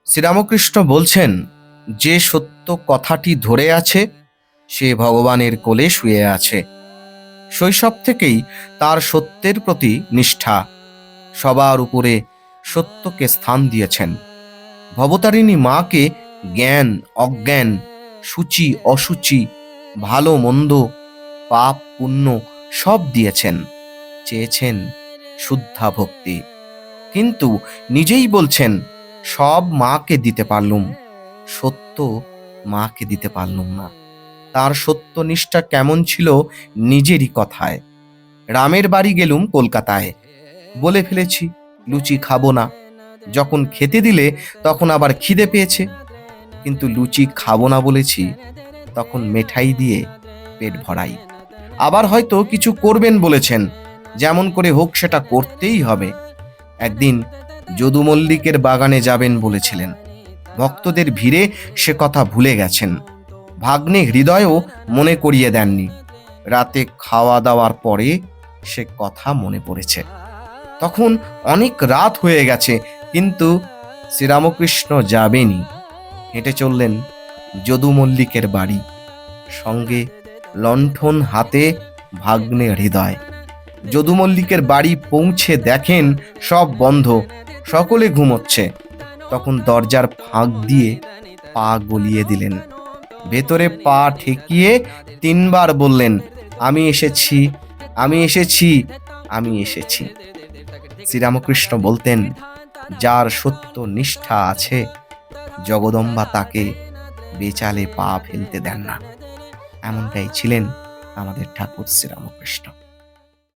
শ্রীরামকৃষ্ণ বলছেন, যে সত্য কথাটি ধরে আছে সে ভগবানের কোলে শুয়ে আছে। শৈশব থেকেই তার সত্যের প্রতি নিষ্ঠা। সবার উপরে সত্যকে স্থান দিয়েছেন। ভবতারিণী মাকে জ্ঞান অজ্ঞান, সূচি অসুচি, ভালো মন্দ, পাপ পুণ্য সব দিয়েছেন। চেয়েছেন শুদ্ধা ভক্তি, কিন্তু নিজেই বলছেন সব মাকে দিতে পারলুম, সত্য মাকে দিতে পারলুম না। তার সত্যনিষ্ঠা কেমন ছিল নিজেরই কথায়। রামের বাড়ি গেলুম কলকাতায়, বলে ফেলেছি লুচি খাবো না। যখন খেতে দিলে তখন আবার খিদে পেয়েছে, কিন্তু লুচি খাবো না বলেছি, তখন মেঠাই দিয়ে পেট ভরাই। আবার হয়তো কিছু করবেন বলেছেন, যেমন করে হোক সেটা করতেই হবে। একদিন যদু মল্লিকের বাগানে যাবেন বলেছিলেন, ভক্তদের ভিড়ে সে কথা ভুলে গেছেন। ভাগ্নে হৃদয়ও মনে করিয়ে দেননি। রাতে খাওয়া দাওয়ার পরে সে কথা মনে পড়েছে। তখন অনেক রাত হয়ে গেছে, কিন্তু শ্রীরামকৃষ্ণ যাবেনই। হেঁটে চললেন যদু মল্লিকের বাড়ি, সঙ্গে লণ্ঠন হাতে ভাগ্নে হৃদয়। যদু মল্লিকের বাড়ি পৌঁছে দেখেন সব বন্ধ, সকলে ঘুমোচ্ছে। তখন দরজার ফাঁক দিয়ে পা গলিয়ে দিলেন, ভেতরে পা ঠেকিয়ে 3 বার বললেন, আমি এসেছি, আমি এসেছি, আমি এসেছি। শ্রীরামকৃষ্ণ বলতেন, যার সত্য নিষ্ঠা আছে জগদম্বা তাকে বেচালে পা ফেলতে দেন না। এমনটাই ছিলেন আমাদের ঠাকুর শ্রীরামকৃষ্ণ।